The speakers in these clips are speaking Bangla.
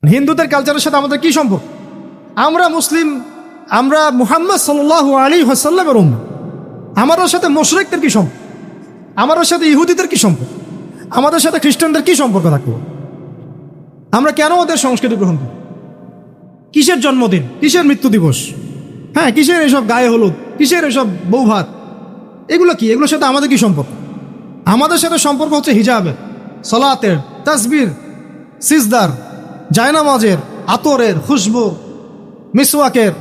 হিন্দুদের কালচারের সাথে আমাদের কি সম্পর্ক? আমরা মুসলিম, আমরা মুহাম্মদ সাল্লাল্লাহু আলাইহি ওয়াসাল্লামের উম্মত। আমাদের সাথে মুশরিকদের কি সম্পর্ক? আমাদের সাথে ইহুদিদের কি সম্পর্ক? আমাদের সাথে খ্রিস্টানদের কি সম্পর্ক থাকবে? আমরা কেন ওদের সংস্কৃতি গ্রহণ করি? কিসের জন্মদিন, কিসের মৃত্যু দিবস, হ্যাঁ, কিসের এসব গায়ে হলুদ, কিসের এসব বৌভাত, এগুলো কি? এগুলোর সাথে আমাদের কি সম্পর্ক? আমাদের সাথে সম্পর্ক হচ্ছে হিজাবের, সালাতের, তাসবির, সিজদার, জায়নামাজের, আতরের, খুশবু, মিসওয়াকের।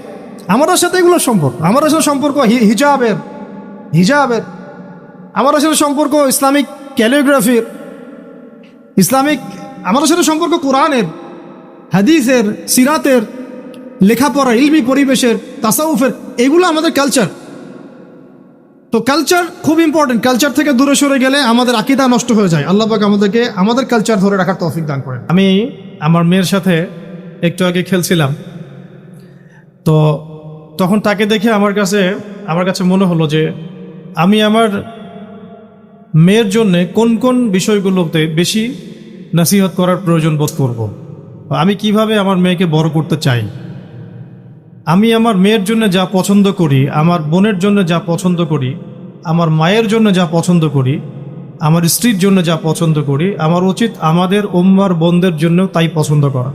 আমাদের সাথে এগুলোর সম্পর্ক। আমাদের সাথে সম্পর্ক হিজাবের, আমাদের সাথে সম্পর্ক ইসলামিক ক্যালিগ্রাফির, ইসলামিক, আমাদের সাথে সম্পর্ক কোরআনের, হাদিসের, সিরাতের, লেখাপড়া, ইলমি পরিবেশের, তাসাউফের। এগুলো আমাদের কালচার। তো কালচার খুব ইম্পর্টেন্ট। কালচার থেকে দূরে সরে গেলে আমাদের আকীদা নষ্ট হয়ে যায়। আল্লাহ পাক আমাদেরকে আমাদের কালচার ধরে রাখার তৌফিক দান করেন। আমি আমার মেয়ের সাথে একটু আগে খেলছিলাম, তো তখন তাকে দেখে আমার কাছে মনে হলো যে আমি আমার মেয়ের জন্যে কোন কোন বিষয়গুলোতে বেশি নসিহত করার প্রয়োজন বোধ করব। আমি কিভাবে আমার মেয়েকে বড় করতে চাই। আমি আমার মেয়ের জন্য যা পছন্দ করি, আমার বোনের জন্য যা পছন্দ করি, আমার মায়ের জন্য যা পছন্দ করি, আমার স্ত্রীর জন্য যা পছন্দ করি, আমার উচিত আমাদের উম্মার বোনদের জন্য তাই পছন্দ করা।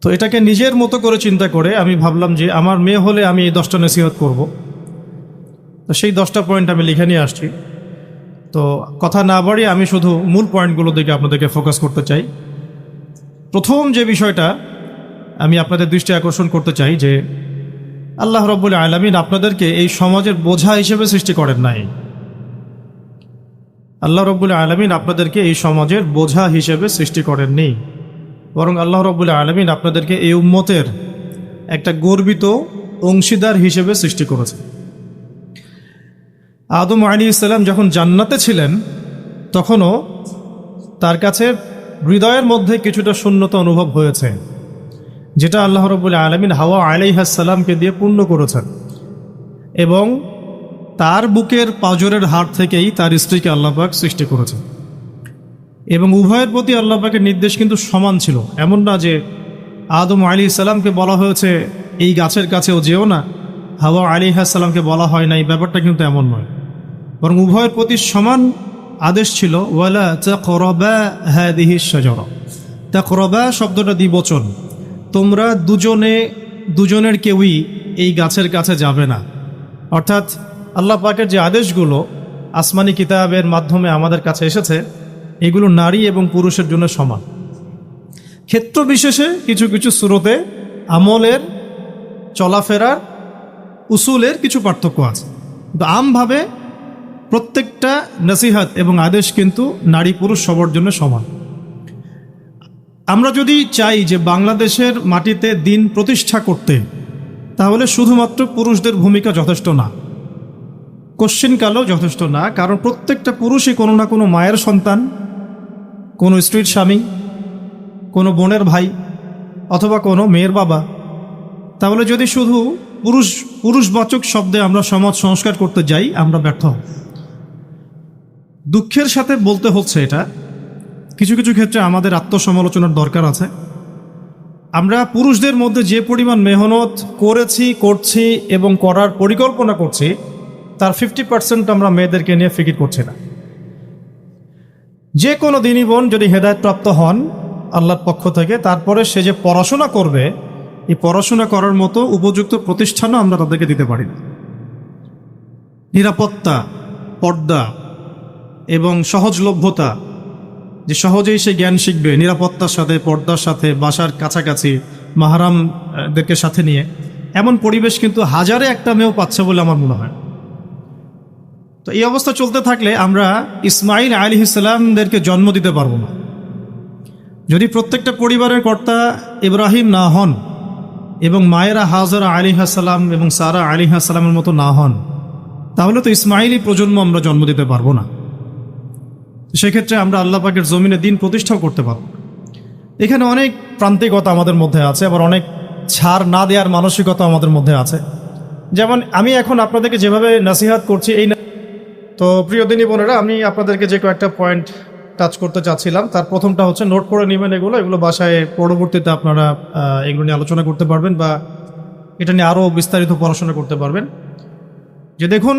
তো এটাকে নিজের মতো করে চিন্তা করে আমি ভাবলাম যে আমার মেয়ে হলে আমি এই 10টা নসিহত করব। তো সেই 10টা পয়েন্ট আমি লিখে নিয়ে আসছি। তো কথা না বাড়িয়ে আমি শুধু মূল পয়েন্টগুলো দিকে আপনাদেরকে ফোকাস করতে চাই। প্রথম যে বিষয়টা আমি আপনাদের দৃষ্টি আকর্ষণ করতে চাই যে আল্লাহ রাব্বুল আলামিন আপনাদেরকে এই সমাজের বোঝা হিসেবে সৃষ্টি করেন নাই। আল্লাহ রাব্বুল আলামিন আপনাদেরকে এই সমাজের বোঝা হিসেবে সৃষ্টি করেননি, বরং আল্লাহ রাব্বুল আলামিন আপনাদেরকে এই উম্মতের একটা গর্বিত অংশীদার হিসেবে সৃষ্টি করেছেন। আদম আলাইহিস সালাম যখন জান্নাতে ছিলেন তখনও তার কাছে হৃদয়ের মধ্যে কিছুটা শূন্যতা অনুভব হয়েছে, যেটা আল্লাহ রাব্বুল আলামিন হাওয়া আলাইহিস সালামকে দিয়ে পূর্ণ করেছেন। এবং তার বুকের পাঁজরের হাড় থেকেই তার স্ত্রীকে আল্লাহ পাক সৃষ্টি করেছেন। এবং উভয়ের প্রতি আল্লাহ পাকের নির্দেশ কিন্তু সমান ছিল। এমন না যে আদম আলাইহিস সালামকে বলা হয়েছে এই গাছের কাছেও যেও না, হাওয়া আলাইহিস সালামকে বলা হয় না, এই ব্যাপারটা কিন্তু এমন নয়। বরং উভয়ের প্রতি সমান আদেশ ছিল। ওয়ালা তাকরাবা হাদিহিশ শাজারা। তাকরাবা শব্দটা দ্বিবচন। তোমরা দুজনের কেউই এই গাছের কাছে যাবে না। অর্থাৎ আল্লাহ পাকের যে আদেশগুলো আসমানি কিতাবের মাধ্যমে আমাদের কাছে এসেছে, এগুলো নারী এবং পুরুষের জন্য সমান। ক্ষেত্র বিশেষে কিছু কিছু সূরতে আমলের, চলাফেরার, উসুলের কিছু পার্থক্য আছে, কিন্তু আমভাবে প্রত্যেকটা নসিহত এবং আদেশ কিন্তু নারী পুরুষ সবার জন্য সমান। আমরা যদি চাই যে বাংলাদেশের মাটিতে দিন প্রতিষ্ঠা করতে, তাহলে শুধুমাত্র পুরুষদের ভূমিকা যথেষ্ট না, কোশ্চিনকালও যথেষ্ট না। কারণ প্রত্যেকটা পুরুষই কোনো না কোনো মায়ের সন্তান, কোনো স্ত্রীর স্বামী, কোনো বোনের ভাই, অথবা কোনো মেয়ের বাবা। তাহলে যদি শুধু পুরুষবাচক শব্দে আমরা সমাজ সংস্কার করতে যাই, আমরা ব্যর্থ হব। দুঃখের সাথে বলতে হচ্ছে এটা, কিছু কিছু ক্ষেত্রে আমাদের আত্মসমালোচনার দরকার আছে। আমরা পুরুষদের মধ্যে যে পরিমাণ মেহনত করছি এবং করার পরিকল্পনা করছি, তার 50% আমরা মেয়েদেরকে নিয়ে ফিকির করছি না। যে কোনো দিনই বোন যদি হেদায়েতপ্রাপ্ত হন আল্লাহর পক্ষ থেকে, তারপরে সে যে পড়াশোনা করবে, এই পড়াশোনা করার মতো উপযুক্ত প্রতিষ্ঠানও আমরা তাদেরকে দিতে পারি না। নিরাপত্তা, পর্দা এবং সহজলভ্যতা, যে সহজেই সে জ্ঞান শিখবে নিরাপত্তার সাথে, পর্দার সাথে, বাসার কাছাকাছি মাহরামদেরকে সাথে নিয়ে, এমন পরিবেশ কিন্তু হাজারে একটা মেয়েও পাচ্ছে বলে আমার মনে হয়। তো এই অবস্থা চলতে থাকলে আমরা ইসমাইল আলাইহিস সালামদেরকে জন্ম দিতে পারবো না। যদি প্রত্যেকটা পরিবারের কর্তা ইব্রাহিম না হন এবং মায়েরা হাজরা আলাইহিস সালাম এবং সারা আলাইহিস সালামের মতো না হন, তাহলে তো ইসমাইলি প্রজন্ম আমরা জন্ম দিতে পারবো না। সেক্ষেত্রে আমরা আল্লাহ পাকের জমিনে দিন প্রতিষ্ঠাও করতে পারব। এখানে অনেক প্রান্তিকতা আমাদের মধ্যে আছে, আবার অনেক ছাড় না দেওয়ার মানসিকতা আমাদের মধ্যে আছে। যেমন আমি এখন আপনাদেরকে যেভাবে নসিহত করছি, তো প্রিয় দিনী বোনেরা, আমি আপনাদেরকে যে কয়েকটা পয়েন্ট টাচ করতে চাচ্ছিলাম। তার প্রথমটা হচ্ছে নোট করে নেবেন, এগুলো বাসায় পরবর্তীতে আপনারা এগুলো নিয়ে আলোচনা করতে পারবেন বা এটা নিয়ে আরও বিস্তারিত পড়াশোনা করতে পারবেন। যে দেখুন,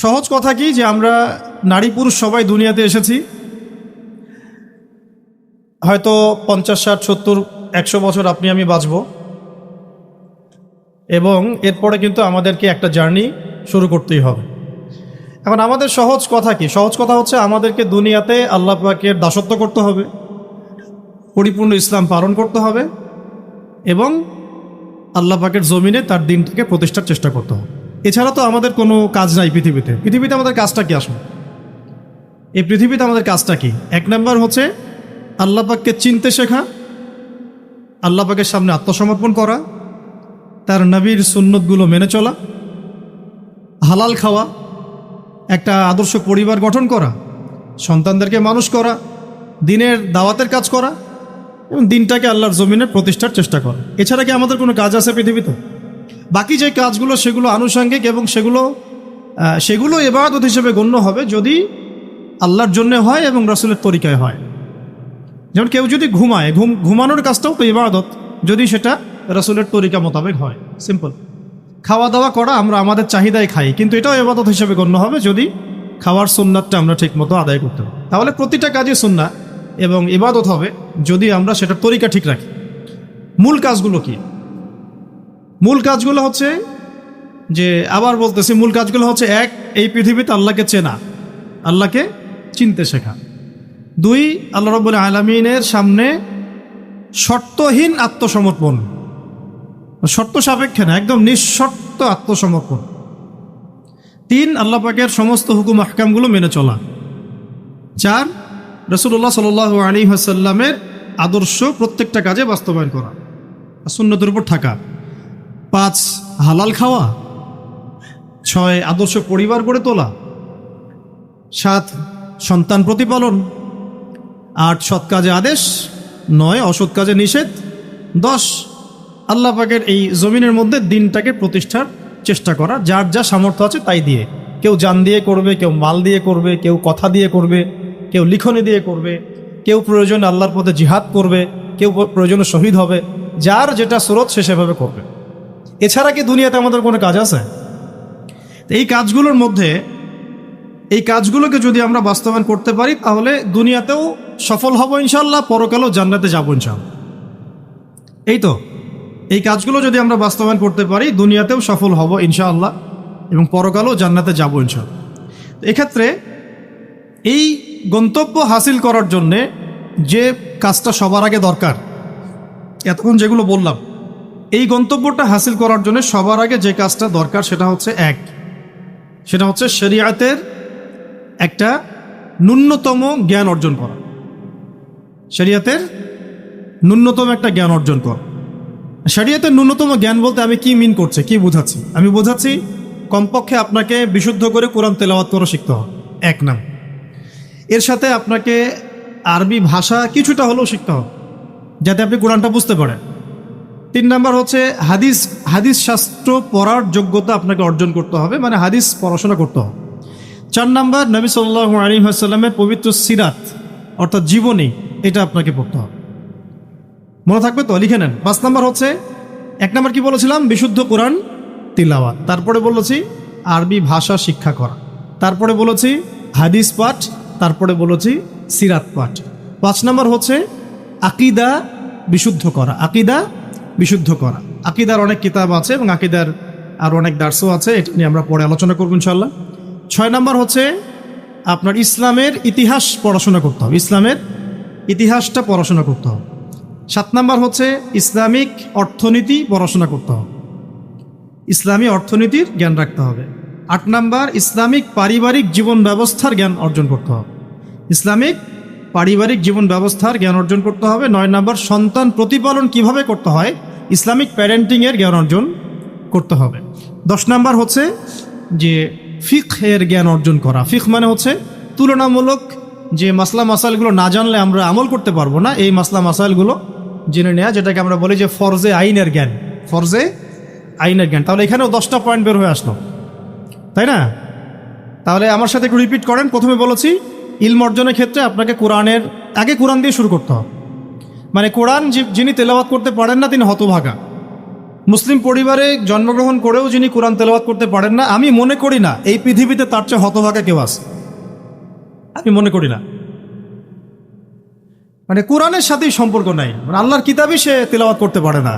সহজ কথা কি যে আমরা নারী পুরুষ সবাই দুনিয়াতে এসেছি, হয়তো 50, 60, 70, 100 বছর আপনি আমি বাঁচব, এবং এরপরে কিন্তু আমাদেরকে একটা জার্নি শুরু করতেই হবে। এখন আমাদের সহজ কথা কি? সহজ কথা হচ্ছে আমাদেরকে দুনিয়াতে আল্লাহ পাকের দাসত্ব করতে হবে, পরিপূর্ণ ইসলাম পালন করতে হবে, এবং আল্লাহ পাকের জমিনে তার দিনটাকে প্রতিষ্ঠার চেষ্টা করতে হবে। এছাড়া তো আমাদের কোনো কাজ নাই পৃথিবীতে আমাদের কাজটা কি আসলে? এই পৃথিবীতে আমাদের কাজটা কি? 1 নম্বর হচ্ছে আল্লাহ পাককে চিনতে শেখা, আল্লাহ পাকের সামনে আত্মসমর্পণ করা, তার নবীর সুন্নতগুলো মেনে চলা, হালাল খাওয়া, একটা আদর্শ পরিবার গঠন করা, সন্তানদেরকে মানুষ করা, দিনের দাওয়াতের কাজ করা, এবং দিনটাকে আল্লাহর জমিনে প্রতিষ্ঠার চেষ্টা করা। এছাড়া কি আমাদের কোনো কাজ আছে পৃথিবীতে? বাকি যে কাজগুলো সেগুলো আনুষঙ্গিক, এবং সেগুলো ইবাদত হিসেবে গণ্য হবে যদি আল্লাহর জন্য হয় এবং রাসূলের তরিকায় হয়। যেমন কেউ যদি ঘুমায়, ঘুমানোর কাজটাও তো ইবাদত, যদি সেটা রাসূলের তরিকা মোতাবেক হয়। সিম্পল। খাওয়া দাওয়া করা, আমরা আমাদের চাহিদায় খাই, কিন্তু এটাও ইবাদত হিসেবে গণ্য হবে যদি খাওয়ার সুন্নাতটা আমরা ঠিকমতো আদায় করতে পারি। তাহলে প্রতিটা কাজই সুন্নাত এবং ইবাদত হবে যদি আমরা সেটার তরিকা ঠিক রাখি। মূল কাজগুলো কি? মূল কাজগুলো হচ্ছে যে, আবার বলতেছি, মূল কাজগুলো হচ্ছে 1, এই পৃথিবীতে আল্লাহকে চেনা, আল্লাহকে চিনতে শেখা। 2, আল্লাহ রাব্বুল আলামিনের সামনে শর্তহীন আত্মসমর্পণ, শর্ত সাপেক্ষে না, একদম নিঃশর্ত আত্মসমর্পণ। 3, আল্লাহ পাকের সমস্ত হুকুম আহকামগুলো মেনে চলা। 4, রাসূলুল্লাহ সাল্লাল্লাহু আলাইহি ওয়াসাল্লামের আদর্শ প্রত্যেকটা কাজে বাস্তবায়ন করা, সুন্নতের উপর থাকা। 5, হালাল খাওয়া। 6, আদর্শ পরিবার গড়ে তোলা। 7, সন্তান প্রতিপালন। 8, সৎ কাজে আদেশ। 9, অসৎ কাজে নিষেধ। 10, আল্লাহ পাকের এই জমিনের মধ্যে দিনটাকে প্রতিষ্ঠার চেষ্টা করা, যার যা সামর্থ্য আছে তাই দিয়ে। কেউ জান দিয়ে করবে, কেউ মাল দিয়ে করবে, কেউ কথা দিয়ে করবে, কেউ লিখনি দিয়ে করবে, কেউ প্রয়োজনে আল্লাহর পথে জিহাদ করবে, কেউ প্রয়োজনে শহীদ হবে, যার যেটা স্রোত সে সেভাবে করবে। এছাড়া কি দুনিয়াতে আমাদের কোনো কাজ আছে? এই কাজগুলোর মধ্যে, এই কাজগুলোকে যদি আমরা বাস্তবায়ন করতে পারি তাহলে দুনিয়াতেও সফল হব ইনশাআল্লাহ, পরকালেও জান্নাতে যাবো ইনশাআল্লাহ। এই তো, এই কাজগুলো যদি আমরা বাস্তবায়ন করতে পারি দুনিয়াতেও সফল হব ইনশাআল্লাহ এবং পরকালেও জান্নাতে যাবো ইনশাআল্লাহ। এক্ষেত্রে এই গন্তব্য হাসিল করার জন্যে যে কাজটা সবার আগে দরকার, এতক্ষণ যেগুলো বললাম, এই গন্তব্যটা হাসিল করার জন্য সবার আগে যে কাজটা দরকার সেটা হচ্ছে সেটা হচ্ছে শরিয়াতের একটা ন্যূনতম জ্ঞান অর্জন করা। শরিয়াতের ন্যূনতম একটা জ্ঞান অর্জন করা। শরিয়াতের ন্যূনতম জ্ঞান বলতে আমি কি মিন করছি, কি বোঝাচ্ছি? আমি বোঝাচ্ছি কমপক্ষে আপনাকে বিশুদ্ধ করে কোরআন তেলাওয়াত করা শিখতে হবে, 1 নাম। এর সাথে আপনাকে আরবি ভাষা কিছুটা হলেও শিখতে হবে যাতে আপনি কোরআনটা বুঝতে পারেন। 3 নাম্বার হচ্ছে হাদিস শাস্ত্র পড়ার যোগ্যতা আপনাকে অর্জন করতে হবে, মানে হাদিস পড়াশোনা করতে হবে। 4 নাম্বার নবী সাল্লাল্লাহু আলাইহি ওয়াসাল্লামের পবিত্র সিরাত অর্থাৎ জীবনী, এটা আপনাকে পড়তে হবে। মনে থাকবে তো? লিখে নেন। 5 নাম্বার হচ্ছে, 1 নাম্বার কি বলেছিলাম? বিশুদ্ধ কোরআন তিলাওয়াত। তারপরে বলেছি আরবি ভাষা শিক্ষা করা। তারপরে বলেছি হাদিস পাঠ। তারপরে বলেছি সিরাত পাঠ। 5 নাম্বার হচ্ছে আকীদা বিশুদ্ধ করা। আকীদার অনেক কিতাব আছে এবং আকীদার আর অনেক দার্সও আছে, এটা নিয়ে আমরা পরে আলোচনা করব ইনশাআল্লাহ। 6 নাম্বার হচ্ছে আপনার ইসলামের ইতিহাস পড়াশোনা করতে হবে, ইসলামের ইতিহাসটা পড়াশোনা করতে হবে। 7 নাম্বার হচ্ছে ইসলামিক অর্থনীতি পড়াশোনা করতে হবে, ইসলামী অর্থনীতির জ্ঞান রাখতে হবে। 8 নাম্বার ইসলামিক পারিবারিক জীবন ব্যবস্থার জ্ঞান অর্জন করতে হবে, ইসলামিক পারিবারিক জীবন ব্যবস্থার জ্ঞান অর্জন করতে হবে। 9 নাম্বার সন্তান প্রতিপালন কিভাবে করতে হয়, ইসলামিক প্যারেন্টিংয়ের জ্ঞান অর্জন করতে হবে। 10 নাম্বার হচ্ছে যে ফিকহের জ্ঞান অর্জন করা। ফিক মানে হচ্ছে তুলনামূলক যে মাসলা মাসাইলগুলো না জানলে আমরা আমল করতে পারবো না, এই মাসলা মাসাইলগুলো জেনে নেওয়া, যেটাকে আমরা বলি যে ফরজে আইনের জ্ঞান। তাহলে এখানেও 10টা পয়েন্ট বের হয়ে আসলো, তাই না? তাহলে আমার সাথে একটু রিপিট করেন। প্রথমে বলেছি ইলম অর্জনের ক্ষেত্রে আপনাকে কোরআনের আগে কোরআন দিয়ে শুরু করতে হবে। মানে কোরআন যিনি তেলাওয়াত করতে পারেন না তিনি হতভাগা। মুসলিম পরিবারে জন্মগ্রহণ করেও যিনি কোরআন তেলাওয়াত করতে পারেন না, আমি মনে করি না এই পৃথিবীতে তার চেয়ে হতভাগা কেউ আছে, আমি মনে করি না। মানে কোরআনের সাথেই সম্পর্ক নাই, মানে আল্লাহর কিতাবই সে তেলাওয়াত করতে পারে না,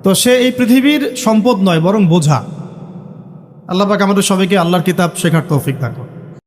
তো সে এই পৃথিবীর সম্পদ নয় বরং বোঝা। আল্লাহ পাক আমাদের সবাইকে আল্লাহর কিতাব শেখার তৌফিক দান করুন।